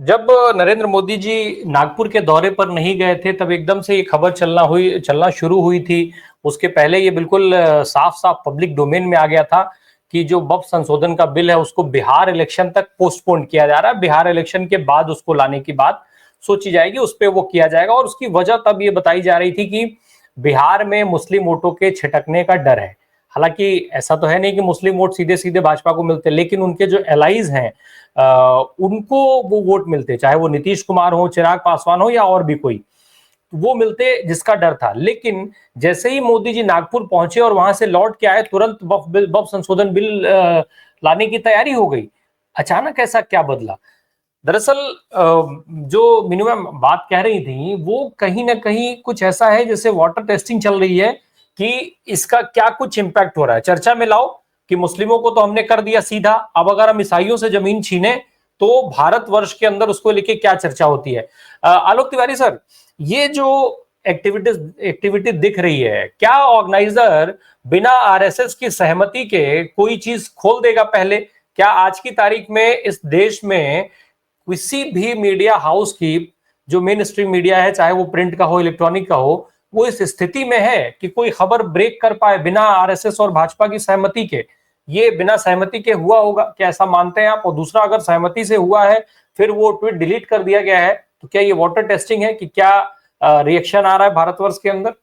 जब नरेंद्र मोदी जी नागपुर के दौरे पर नहीं गए थे तब एकदम से ये खबर चलना शुरू हुई थी। उसके पहले ये बिल्कुल साफ साफ पब्लिक डोमेन में आ गया था कि जो वक्फ संशोधन का बिल है उसको बिहार इलेक्शन तक पोस्टपोन किया जा रहा है। बिहार इलेक्शन के बाद उसको लाने की बात सोची जाएगी, उस पर वो किया जाएगा। और उसकी वजह तब ये बताई जा रही थी कि बिहार में मुस्लिम वोटों के छिटकने का डर है। हालांकि ऐसा तो है नहीं कि मुस्लिम वोट सीधे सीधे भाजपा को मिलते, लेकिन उनके जो एलाइज हैं उनको वो वोट मिलते, चाहे वो नीतीश कुमार हो, चिराग पासवान हो या और भी कोई, वो मिलते, जिसका डर था। लेकिन जैसे ही मोदी जी नागपुर पहुंचे और वहां से लौट के आए, तुरंत वक्फ संशोधन बिल लाने की तैयारी हो गई। अचानक ऐसा क्या बदला? दरअसल जो मीनू मैम बात कह रही थी वो कहीं ना कहीं कुछ ऐसा है जैसे वाटर टेस्टिंग चल रही है कि इसका क्या कुछ इंपैक्ट हो रहा है। चर्चा में लाओ कि मुस्लिमों को तो हमने कर दिया सीधा, अब अगर हम ईसाइयों से जमीन छीने तो भारतवर्ष के अंदर उसको लेके क्या चर्चा होती है। आलोक तिवारी सर, ये जो एक्टिविटी दिख रही है, क्या ऑर्गेनाइजर बिना आरएसएस की सहमति के कोई चीज खोल देगा पहले? क्या आज की तारीख में इस देश में किसी भी मीडिया हाउस की, जो मेन स्ट्रीम मीडिया है, चाहे वो प्रिंट का हो इलेक्ट्रॉनिक का हो, वो इस स्थिति में है कि कोई खबर ब्रेक कर पाए बिना आरएसएस और भाजपा की सहमति के? ये बिना सहमति के हुआ होगा, क्या ऐसा मानते हैं आप? और दूसरा, अगर सहमति से हुआ है फिर वो ट्वीट डिलीट कर दिया गया है, तो क्या ये वाटर टेस्टिंग है कि क्या रिएक्शन आ रहा है भारतवर्ष के अंदर?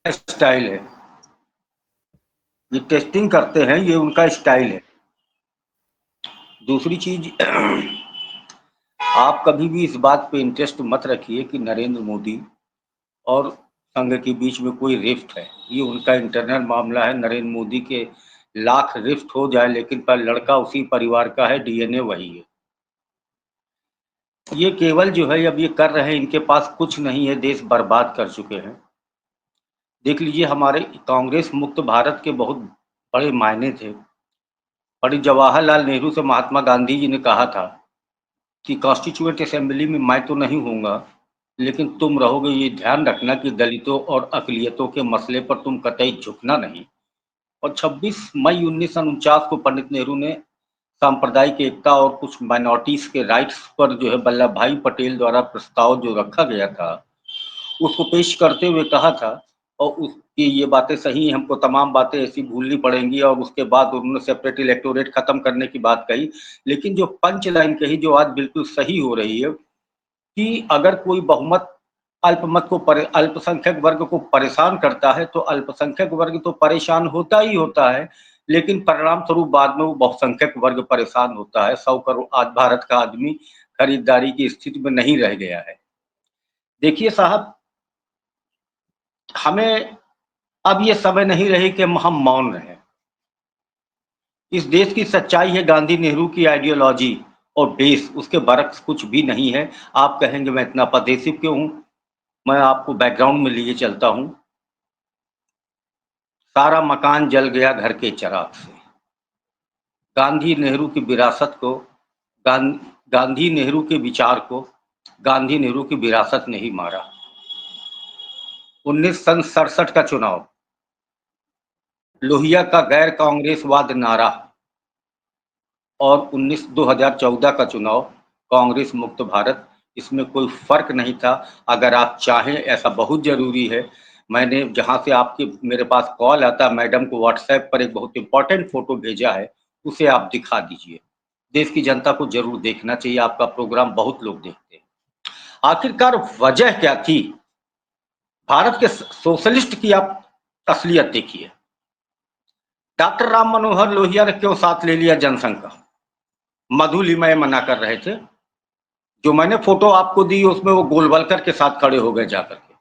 स्टाइल है, ये टेस्टिंग करते हैं, ये उनका स्टाइल है। दूसरी चीज आप कभी भी इस बात पे इंटरेस्ट मत रखिए कि नरेंद्र मोदी और संघ के बीच में कोई रिफ्ट है। ये उनका इंटरनल मामला है। नरेंद्र मोदी के लाख रिफ्ट हो जाए, लेकिन पर लड़का उसी परिवार का है, डीएनए वही है। ये केवल जो है अब ये कर रहे हैं, इनके पास कुछ नहीं है, देश बर्बाद कर चुके हैं। देख लीजिए, हमारे कांग्रेस मुक्त भारत के बहुत बड़े मायने थे। पंडित जवाहरलाल नेहरू से महात्मा गांधी जी ने कहा था कि कॉन्स्टिट्यूएंट असेंबली में मैं तो नहीं होऊंगा, लेकिन तुम रहोगे। ये ध्यान रखना कि दलितों और अकलियतों के मसले पर तुम कतई झुकना नहीं। और 26 मई 1949 को पंडित नेहरू ने सांप्रदायिक एकता और कुछ माइनॉरिटीज के राइट्स पर जो है वल्लभ भाई पटेल द्वारा प्रस्ताव जो रखा गया था, उसको पेश करते हुए कहा था, और उसकी ये बातें सही हैं, हमको तमाम बातें ऐसी भूलनी पड़ेंगी। और उसके बाद उन्होंने सेपरेट इलेक्टोरेट खत्म करने की बात कही। लेकिन जो पंच लाइन कही, जो आज बिल्कुल सही हो रही है, कि अगर कोई बहुमत अल्पमत को अल्पसंख्यक वर्ग को परेशान करता है, तो अल्पसंख्यक वर्ग तो परेशान होता ही होता है, लेकिन परिणाम स्वरूप बाद में वो बहुसंख्यक वर्ग परेशान होता है। 100 करोड़ आज भारत का आदमी खरीदारी की स्थिति में नहीं रह गया है। देखिए साहब, हमें अब ये समय नहीं रही कि हम मौन रहें। इस देश की सच्चाई है, गांधी नेहरू की आइडियोलॉजी और बेस, उसके बरक्स कुछ भी नहीं है। आप कहेंगे मैं इतना पदेशिव क्यों हूं? मैं आपको बैकग्राउंड में लिए चलता हूं। सारा मकान जल गया घर के चिराग से। गांधी नेहरू की विरासत को, गांधी नेहरू के विचार को गांधी नेहरू की विरासत ने ही मारा। 1967 का चुनाव, लोहिया का गैर कांग्रेसवाद नारा, और 2014 का चुनाव कांग्रेस मुक्त भारत, इसमें कोई फर्क नहीं था। अगर आप चाहें, ऐसा बहुत जरूरी है, मैंने जहां से आपके मेरे पास कॉल आता, मैडम को व्हाट्सएप पर एक बहुत इंपॉर्टेंट फोटो भेजा है, उसे आप दिखा दीजिए। देश की जनता को जरूर देखना चाहिए, आपका प्रोग्राम बहुत लोग देखते हैं। आखिरकार वजह क्या थी? भारत के सोशलिस्ट की आप असलियत देखिए। डॉक्टर राम मनोहर लोहिया ने क्यों साथ ले लिया जनसंघ का? मधुलिमय मना कर रहे थे। जो मैंने फोटो आपको दी उसमें वो गोलवलकर के साथ खड़े हो गए जाकर के।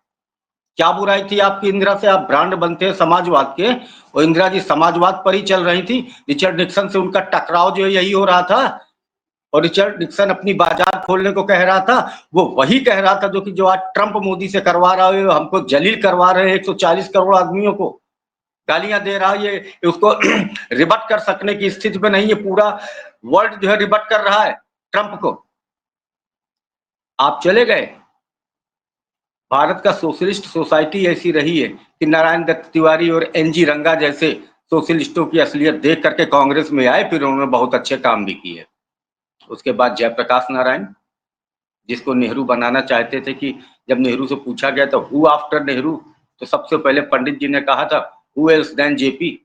क्या बुराई थी आपकी इंदिरा से? आप ब्रांड बनते हैं समाजवाद के, और इंदिरा जी समाजवाद पर ही चल रही थी। रिचर्ड निक्सन से उनका टकराव जो है यही हो रहा था, और रिचर्ड निक्सन अपनी बाजार खोलने को कह रहा था। वो वही कह रहा था जो आज ट्रंप मोदी से करवा रहा है, हमको जलील करवा रहे हैं। 140 करोड़ आदमियों को गालियां दे रहा है, ये उसको रिबट कर सकने की स्थिति में नहीं है। पूरा वर्ल्ड जो है रिबट कर रहा है ट्रंप को। आप चले गए। भारत का सोशलिस्ट सोसाइटी ऐसी रही है कि नारायण दत्त तिवारी और एनजी रंगा जैसे सोशलिस्टों की असलियत देख करके कांग्रेस में आए, फिर उन्होंने बहुत अच्छे काम भी किए। उसके बाद जयप्रकाश नारायण, जिसको नेहरू बनाना चाहते थे कि जब नेहरू से पूछा गया तो हु आफ्टर नेहरू, तो सबसे पहले पंडित जी ने कहा था हु एल्स देन जेपी।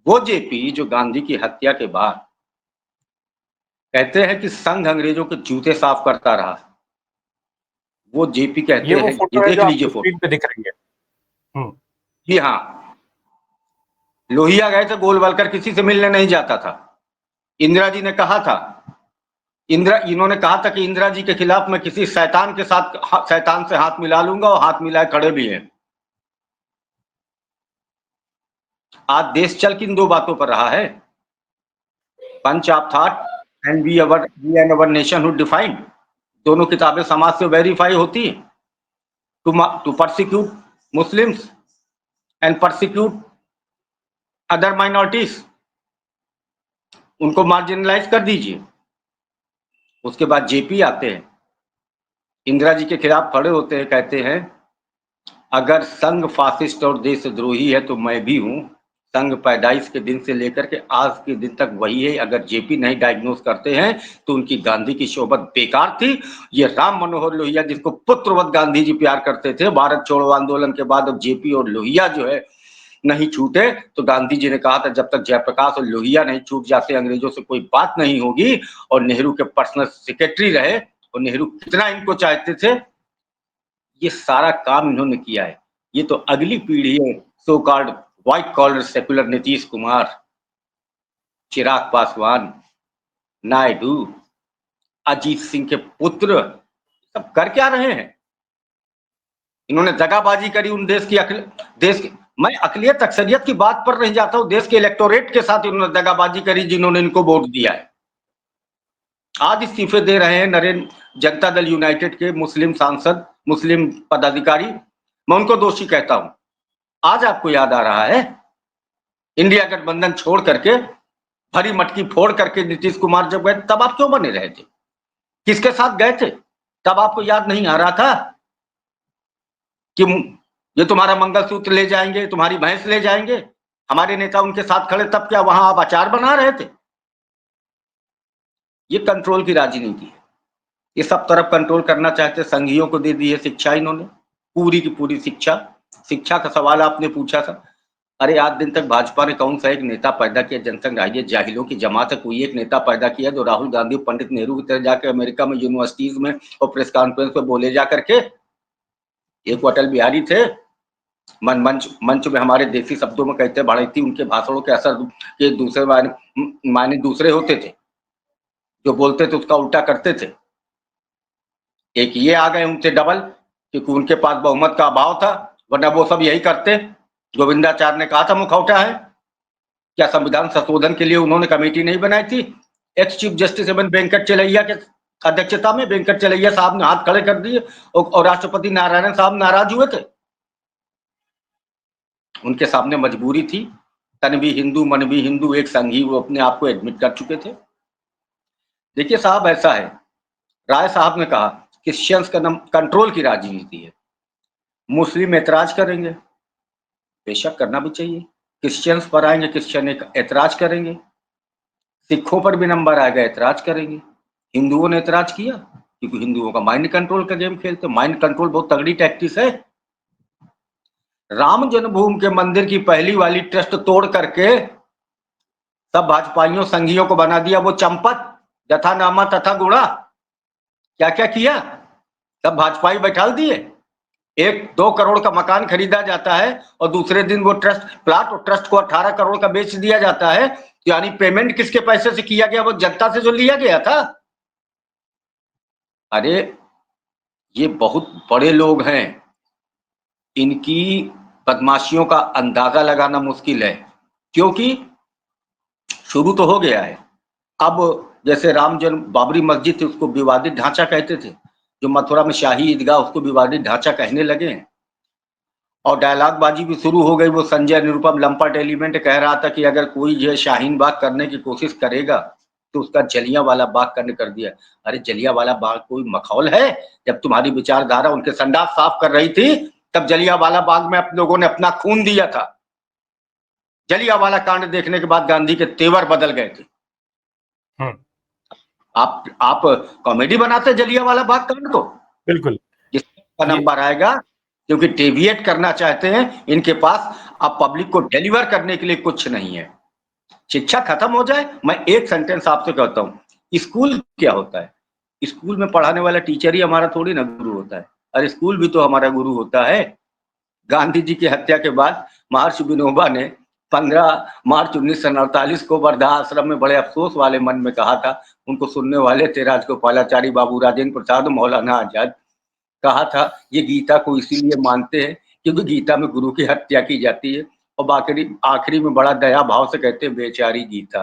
वो जेपी जो गांधी की हत्या के बाद कहते हैं कि संघ अंग्रेजों के जूते साफ करता रहा, वो जेपी ये कहते वो हैं, ये फोटो है देख जो लीजिए आपको फोटो। स्क्रीन पे दिख रही है। जी हाँ, लोहिया गए थे गोलवलकर किसी से मिलने नहीं जाता था। इंदिरा जी ने कहा था, इन्होंने कहा था कि इंदिरा जी के खिलाफ मैं किसी शैतान के साथ शैतान से हाथ मिला लूंगा, और हाथ मिलाए खड़े भी हैं। आज देश चल किन दो बातों पर रहा है, bunch of thought and we and our nationhood defined. दोनों किताबें समाज से वेरीफाई होती है। To persecute Muslims and persecute other minorities, उनको मार्जिनलाइज कर दीजिए। उसके बाद जेपी आते हैं, इंदिरा जी के खिलाफ खड़े होते हैं, कहते हैं अगर संघ फासिस्ट और देशद्रोही है तो मैं भी हूं। संघ पैदाइश के दिन से लेकर के आज के दिन तक वही है। अगर जेपी नहीं डायग्नोस करते हैं तो उनकी गांधी की सोबत बेकार थी। ये राम मनोहर लोहिया, जिसको पुत्रवत गांधी जी प्यार करते थे, भारत छोड़ो आंदोलन के बाद अब जेपी और लोहिया जो है नहीं छूटे, तो गांधी जी ने कहा था जब तक जयप्रकाश और लोहिया नहीं छूट जाते अंग्रेजों से कोई बात नहीं होगी। और नेहरू के पर्सनल सेक्रेटरी रहे, और नेहरू कितना इनको चाहते थे। ये सारा काम इन्होंने किया है। ये तो अगली पीढ़ी है, so called white collar secular Nitish Kumar, Chirag Paswan, Naidu, Ajit Singh के पुत्र, सब कर क्या रहे हैं। इन्होंने दगाबाजी करी उन देश की, मैं अकलियत अक्सरियत की बात पर नहीं जाता हूं, देश के इलेक्टोरेट के साथ इन्होंने दगाबाजी करी जिन्होंने इनको वोट दिया है। आज इस्तीफे दे रहे हैं नरेंद्र जनता दल यूनाइटेड के मुस्लिम सांसद, मुस्लिम पदाधिकारी, मैं उनको दोषी कहता हूं। आज आपको याद आ रहा है इंडिया गठबंधन छोड़ करके, भरी मटकी फोड़ करके नीतीश कुमार जब गए, तब आप क्यों बने रहे थे, किसके साथ गए थे? तब आपको याद नहीं आ रहा था कि ये तुम्हारा मंगलसूत्र ले जाएंगे, तुम्हारी भैंस ले जाएंगे? हमारे नेता उनके साथ खड़े, तब क्या वहां आप अचार बना रहे थे? ये कंट्रोल की राजनीति है। ये सब तरफ कंट्रोल करना चाहते, संघियों को दे दी है शिक्षा इन्होंने, पूरी की पूरी शिक्षा। शिक्षा का सवाल आपने पूछा था, अरे आज दिन तक भाजपा ने कौन सा एक नेता पैदा किया? जनसंघ राज्य जाहिलों की जमात है, कोई एक नेता पैदा किया जो राहुल गांधी पंडित नेहरू की तरह जाकर अमेरिका में यूनिवर्सिटीज में और प्रेस कॉन्फ्रेंस पे बोले जा करके? एक अटल बिहारी थे, मंच में हमारे देसी शब्दों में कहते बढ़ती, उनके भाषणों के असर के दूसरे मायने दूसरे होते थे, जो बोलते थे उसका उल्टा करते थे। एक ये आ गए उनसे डबल, क्योंकि उनके पास बहुमत का अभाव था, वरना वो सब यही करते। गोविंदाचार्य ने कहा था मुखौटा है। क्या संविधान संशोधन के लिए उन्होंने कमेटी नहीं बनाई थी? Ex chief justice M N Venkatachaliah के अध्यक्षता में वेंकट चलैया साहब ने हाथ खड़े कर दिए, और राष्ट्रपति नारायण साहब नाराज हुए थे। उनके सामने मजबूरी थी, तन भी हिंदू मन भी हिंदू, एक संघी वो अपने आप को एडमिट कर चुके थे। देखिए साहब, ऐसा है, राय साहब ने कहा क्रिश्चियंस का कंट्रोल की राजनीति है। मुस्लिम ऐतराज करेंगे, बेशक करना भी चाहिए, क्रिश्चियंस पर आएंगे, क्रिश्चियन ऐतराज करेंगे, सिखों पर भी नंबर आएगा, ऐतराज करेंगे। हिंदुओं ने ऐतराज किया क्योंकि हिंदुओं का माइंड कंट्रोल का गेम खेलते। माइंड कंट्रोल बहुत तगड़ी टैक्टिस है। राम जन्मभूमि के मंदिर की पहली वाली ट्रस्ट तोड़ करके सब भाजपाइयों संघियों को बना दिया वो चंपत, जथा नामा तथा गुणा। क्या क्या किया, सब भाजपाई बैठाल दिए। 1-2 करोड़ का मकान खरीदा जाता है और दूसरे दिन वो ट्रस्ट प्लाट और ट्रस्ट को 18 करोड़ का बेच दिया जाता है। यानी पेमेंट किसके पैसे से किया गया? वो जनता से जो लिया गया था। अरे ये बहुत बड़े लोग हैं, इनकी बदमाशियों का अंदाजा लगाना मुश्किल है, क्योंकि शुरू तो हो गया है। अब जैसे राम जन्म बाबरी मस्जिद थी, उसको विवादित ढांचा कहते थे, जो मथुरा में शाही ईदगाह उसको विवादित ढांचा कहने लगे हैं। और डायलॉग बाजी भी शुरू हो गई। वो संजय निरुपम लंपट एलिमेंट कह रहा था कि अगर कोई जो है शाहीन बाग करने की कोशिश करेगा तो उसका जलियांवाला बाग करने कर दिया। अरे जलियांवाला बाग कोई मखौल है? जब तुम्हारी विचारधारा उनके संडास साफ कर रही थी, तब जलियांवाला बाग में आप लोगों ने अपना खून दिया था। जलियांवाला कांड देखने के बाद गांधी के तेवर बदल गए थे। आप कॉमेडी बनाते जलियांवाला बाग कांड को, बिल्कुल। जिसका नंबर आएगा, क्योंकि डेविएट करना चाहते हैं, इनके पास अब पब्लिक को डिलीवर करने के लिए कुछ नहीं है। शिक्षा खत्म हो जाए। मैं एक सेंटेंस आपसे कहता हूँ, स्कूल क्या होता है? स्कूल में पढ़ाने वाला टीचर ही हमारा थोड़ी ना गुरु होता है। अरे स्कूल भी तो हमारा गुरु होता है। गांधी जी की हत्या के बाद महर्षि विनोबा ने 15 मार्च 1948 को वर्धा आश्रम में बड़े अफसोस वाले मन में कहा था, उनको सुनने वाले थे राजगोपालाचारी बाबू, राजेंद्र प्रसाद, मौलाना आजाद। कहा था ये गीता को इसीलिए मानते हैं क्योंकि गीता में गुरु की हत्या की जाती है, और आखिरी में बड़ा दया भाव से कहते हैं बेचारी गीता।